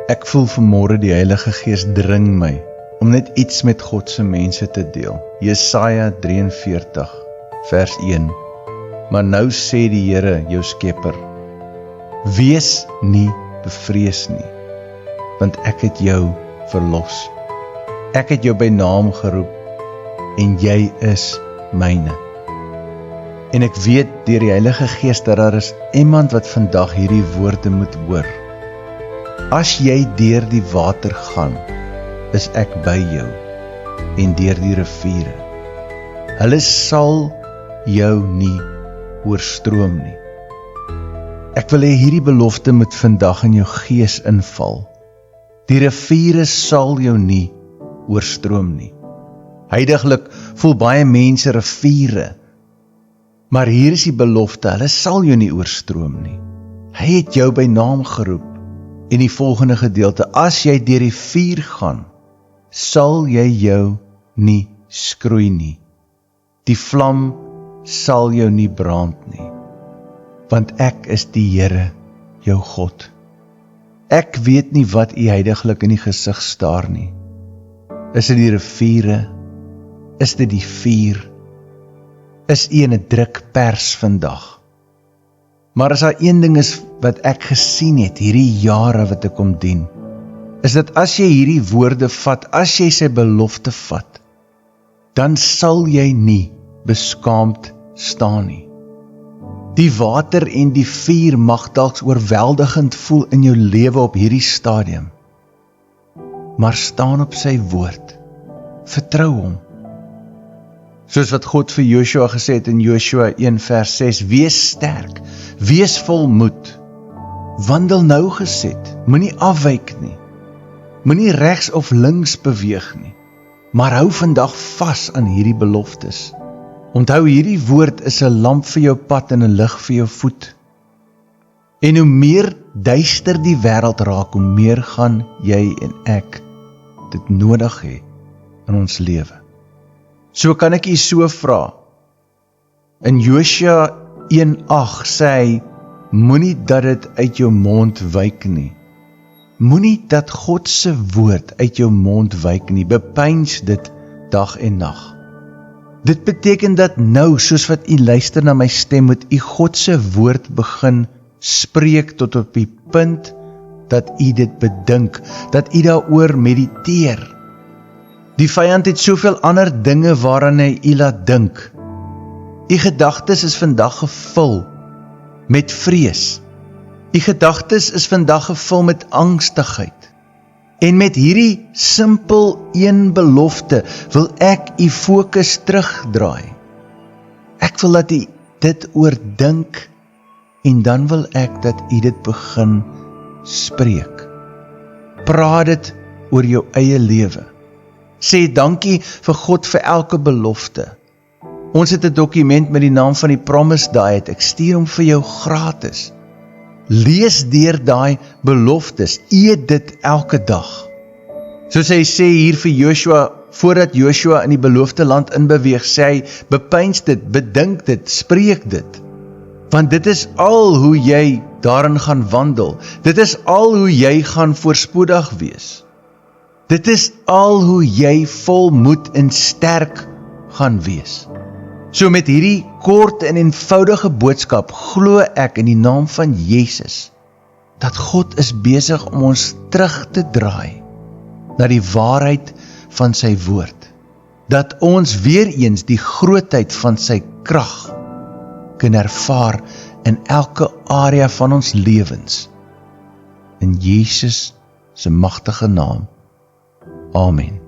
Ek voel vanmôre die Heilige Gees dring my om net iets met God se mense te deel. Jesaja 43 vers 1. Maar nou sê die Here, jou Skepper, wees nie bevrees nie, want ek het jou verlos. Ek het jou by naam geroep en jy is myne. En ek weet deur die Heilige Gees dat daar is iemand wat vandag hierdie woorde moet hoor. As jy deur die water gaan, is ek by jou, en deur die riviere. Hulle sal jou nie oorstroom nie. Ek wil hê hierdie belofte moet vandag in jou gees inval. Die riviere sal jou nie oorstroom nie. Huidiglik voel baie mense riviere, maar hier is die belofte, hulle sal jou nie oorstroom nie. Hy het jou by naam geroep. En die volgende gedeelte, as jy deur die vuur gaan, sal jy jou nie skroei nie. Die vlam sal jou nie brand nie, want ek is die Here, jou God. Ek weet nie wat u huidiglik in die gesig staar nie. Is dit die riviere? Is dit die vuur? Is u in 'n druk pers vandag? Maar as daar een ding is wat ek gesien het, hierdie jare wat ek kom dien, is dat as jy hierdie woorde vat, as jy sy belofte vat, dan sal jy nie beskaamd staan nie. Die water en die vuur mag dalk oorweldigend voel in jou lewe op hierdie stadium, maar staan op sy woord, vertrou hom. Soos wat God vir Joshua gesê het in Joshua 1 vers 6, wees sterk, wees vol moed, wandel nougeset, moenie afwyk nie, moenie regs of links beweeg nie, maar hou vandag vas aan hierdie beloftes. Onthou, hierdie woord is 'n lamp vir jou pad en 'n lig vir jou voet. En hoe meer duister die wêreld raak, hoe meer gaan jy en ek dit nodig hê in ons lewe. So kan ek u so vra, in Josua 1:8 sê hy, moenie dat dit uit jou mond wyk nie. Moenie dat God se woord uit jou mond wyk nie, bepeins dit dag en nag. Dit beteken dat nou, soos wat u luister na my stem, moet u God se woord begin spreek tot op die punt dat u dit bedink, dat u daaroor mediteer. Die vyand het soveel ander dinge waaraan hy u laat dink. U gedagtes is vandag gevul met vrees. U gedagtes is vandag gevul met angstigheid. En met hierdie simpel een belofte wil ek u fokus terugdraai. Ek wil dat u dit oordink en dan wil ek dat u dit begin spreek. Praat dit oor jou eie lewe. Sê dankie vir God vir elke belofte. Ons het 'n dokument met die naam van die Promise Diet. Ek stuur hom vir jou gratis. Lees deur daai beloftes, eet dit elke dag. Soos hy sê hier vir Joshua, voordat Joshua in die beloofde land inbeweeg, sê hy, bepeins dit, bedink dit, spreek dit. Want dit is al hoe jy daarin gaan wandel. Dit is al hoe jy gaan voorspoedig wees. Dit is al hoe jy vol moed en sterk gaan wees. So met hierdie kort en eenvoudige boodskap glo ek in die naam van Jesus dat God is besig om ons terug te draai na die waarheid van sy woord. Dat ons weer eens die grootheid van sy krag kan ervaar in elke area van ons lewens. In Jesus se magtige naam. Amen.